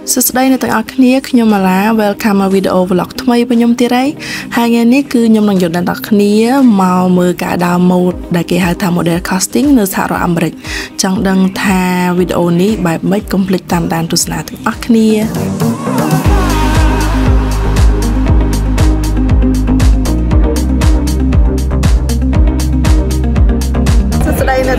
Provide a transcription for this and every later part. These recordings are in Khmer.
សួស្តីអ្នកទាំងអស់គ្នាខ្ញុំម៉ាឡា welcome មកវីដេអូ vlog ថ្មីរបស់ខ្ញុំទៀតហើយហើយថ្ងៃនេះគឺខ្ញុំនឹងយកអ្នកទាំងអស់គ្នាមកមើលការដើរម៉ូដដែលគេហៅថា model casting នៅសហរដ្ឋអាមេរិកចង់ដឹងថាវីដេអូនេះបែបម៉េចកុំភ្លេចតាមដានទស្សនាទាំងអស់គ្នា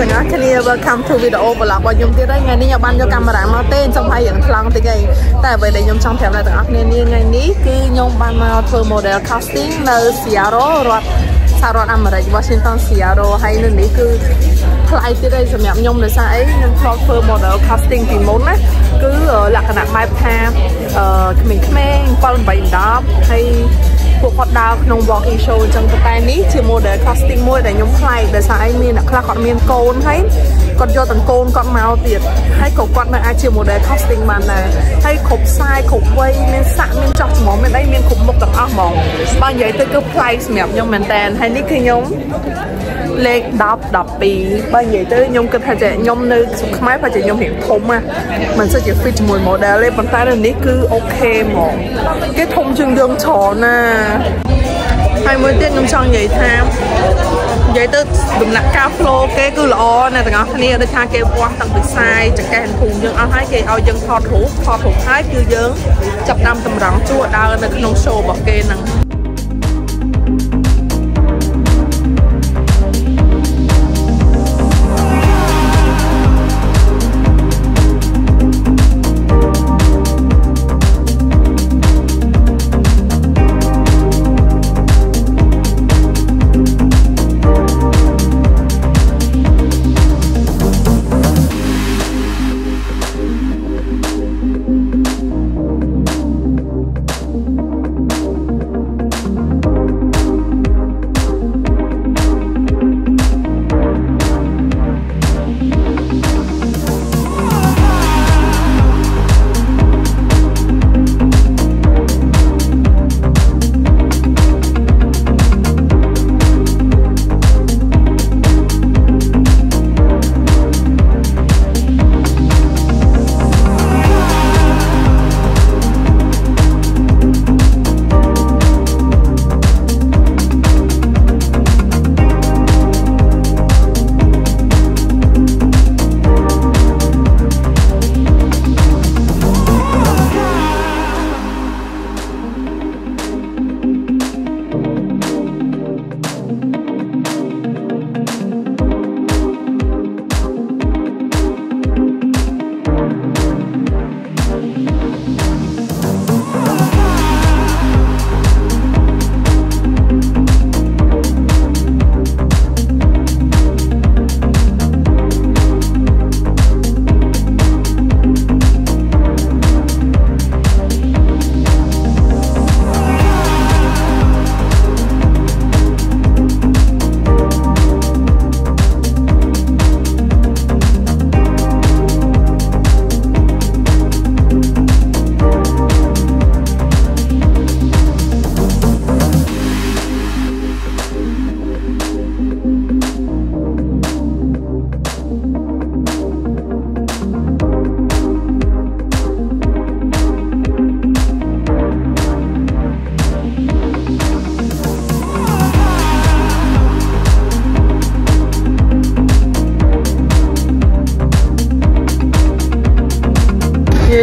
ទាំងអស់គ្នា welcome to video vlog របស់ខ្ញុំទៀតហើយថ្ងៃនេះខ្ញុំបានយកកាមេរ៉ាមកទេអញ្ចឹងហើយរៀងខ្លាំងតិចហើយតែអ្វីដែលខ្ញុំចង់ប្រាប់អ្នកទាំងអស់គ្នាថ្ងៃនេះគឺខ្ញុំបានមកធ្វើ model casting នៅ Seattle រដ្ឋសហរដ្ឋអាមេរិក Washington Seattle ហើយនៅនេះគឺថ្លៃទៀតហើយសម្រាប់ខ្ញុំដោយសារអីខ្ញុំធ្លាប់ធ្វើ model casting ពីមុនណាគឺលក្ខណៈបែបថាក្មេងៗ 7 8 10ហើយពួកគាត់ដើរក្នុង walking show អញ្ចឹងតែនេះជា model casting មួយដែលខ្ញុំខ្លាចដោយសារអីមានអ្នកខ្លះគាត់មានកូនហើយគាត់យកទាំងកូនគាត់មកទៀតហើយក៏គាត់នៅអាចជា model casting បានដែរហើយគ្រប់ខ្សែគ្រប់វ័យមានសាក់មានចោះច្រមុះមានអីមានគ្រប់មុខទាំងអស់ហ្មងបើនិយាយទៅគឺប្លែកសម្រាប់ខ្ញុំមែនតើហើយនេះគឺខ្ញុំលេខ10 12បើនិយាយទៅខ្ញុំគិតថាខ្ញុំនៅស្រុកខ្មែរព្រោះខ្ញុំរៀងធំណាមិនសូវជា fit ជាមួយ model ទេប៉ុន្តែនៅនេះគឺអូខេហ្មងគេធំជាងយើងច្រើនណាហើយមួយទៀតខ្ញុំចង់និយាយថានិយាយទៅដំណាក់កាល flow គេគឺល្អអ្នកទាំងអស់គ្នាដូចថាគេវាស់តាំងពីខ្សែចង្កេះភូមិយើងអស់ហើយគេឲ្យយើងថតរូបហើយគឺយើងចាប់តាមតម្រង់ជួរដើរនៅក្នុង show របស់គេហ្នឹង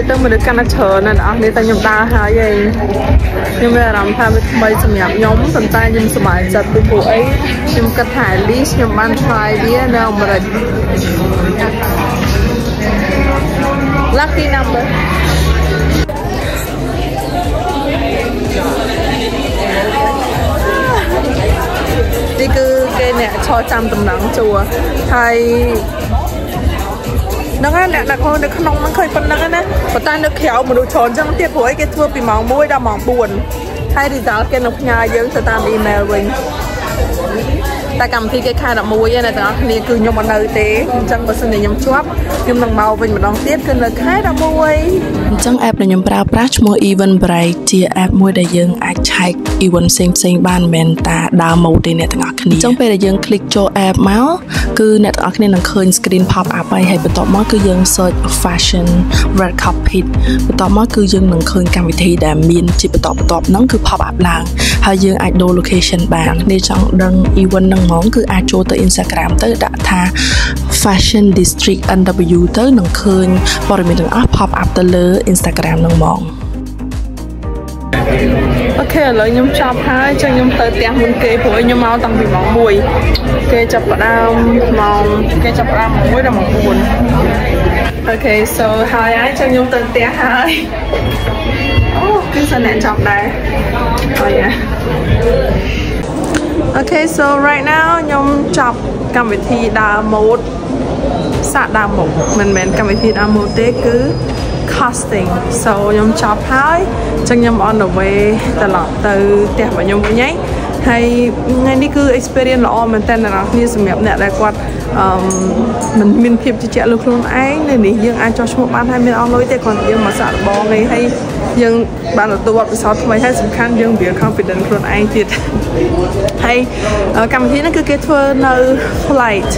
ទៅមនុស្សកាន់តែច្រើនណាស់អស់នេះតែខ្ញុំដើរហើយខ្ញុំមានអារម្មណ៍ថាវាថ្មីសម្រាប់ខ្ញុំប៉ុន្តែខ្ញុំសប្បាយចិត្តពីព្រោះអីខ្ញុំគិតថា at least ខ្ញុំបាន try វានៅអាមេរិក lucky number នេះគឺគេអ្នកឈរចាំតំណងជួរហើយហ្នឹងហើយអ្នកដាក់នៅក្នុងហ្នឹងឃើញប៉ុណ្្នឹងណាប៉ុន្តែនៅក្រៅមនុស្សច្រើនចឹងទៀតព្រោះអីគេធ្វើពីម៉ោង 1 ដល់ម៉ោង 4 ហើយ result គេនឹងផ្ញើយើងទៅតាម email វិញតែកម្មវិធីគេខែ11ឯអ្នកទាំងអស់គ្នាគឺខ្ញុំអត់នៅទេអញ្ចឹងបើសិនជាខ្ញុំជាប់ខ្ញុំនឹងមកវិញម្ដងទៀតគឺនៅខែ11អញ្ ចឹង app ដែលខ្ញុំប្រើប្រាស់ឈ្មោះ Eventbrite ជា app មួយដែលយើងអាចឆែក event ផ្សេងៗបានមិនមែនតាដើរម៉ូទេអ្នកទាំងអស់គ្នាចឹងពេលដែលយើង click ចូល app មកគឺអ្នកទាំងអស់គ្នានឹងឃើញ screen pop up ហើយបន្ទាប់មកគឺយើង search fashion red carpet បន្ទាប់មកគឺយើងនឹងឃើញកម្មវិធីដែលមានជាបន្តហ្នឹងគឺ pop up ឡើងហើយយើងអាចដូរ location បាននេះចង់ដឹង event ហ្នឹងហ្មងគឺអាចចូលទៅ Instagram ទៅដាក់ថា fashion district NW ទៅនឹងឃើញព័ត៌មានទាំងអស់ pop up ទៅលើ Instagram ហ្នឹងហ្មងអូខេឥឡូវខ្ញុំចប់ហើយចឹងខ្ញុំទៅផ្ទះមុនគេព្រោះខ្ញុំមកតាំងពីម៉ោង 1 គេចាប់ផ្ដើមម៉ោង 1 ដល់ម៉ោង 4 អូខេ so ហើយចឹងខ្ញុំទៅផ្ទះហើយអូគឺសិនអ្នកចាប់ដែរអូយ៉ាអូខេ so right now ខ្ញុំចាប់កម្មវិធីដើរម៉ូដសាកដើរម៉ូដមិនមែនកម្មវិធីដើរម៉ូដទេគឺ casting so ខ្ញុំចប់ហើយចឹងខ្ញុំ on the way ត្រឡប់ទៅផ្ទះរបស់ខ្ញុំវិញហើយថ្ងៃនេះគឺ experience ល្អមែនតើអ្នកនរគ្នាសម្រាប់អ្នកដែលគាត់មិនមានភាពជឿជាក់លើខ្លួនឯងនៅនេះយើងអាចចោះឈ្មោះបានហើយមានអស់លុយទេគ្រាន់តែយើងមកសាកល្បងឯងហើយយើងបានទទួលបទពិសោធន៍ថ្មីហើយសំខាន់យើង build confidence ខ្លួនឯងទៀតហើយកម្មវិធីនេះគឺគេធ្វើនៅ Flight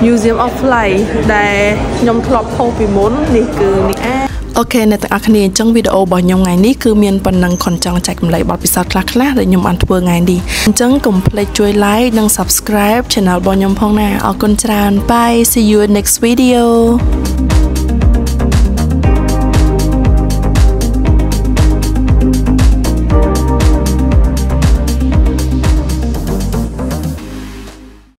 Museum of Flight ដែលខ្ញុំធ្លាប់ហៅពីមុននេះគឺនេះអូខេអ្នកទាំងអស់គ្នាអញ្ចឹងវីដេអូរបស់ខ្ញុំថ្ងៃនេះគឺមានប៉ុណ្ណឹងគ្រាន់ចង់ចែកម្លែកបទពិសោធន៍ខ្លះៗដែលខ្ញុំបានធ្វើថ្ងៃនេះអញ្ចឹងកុំភ្លេចជួយ like និង subscribe channel របស់ខ្ញុំផងណាអរគុណច្រើន bye see you in next video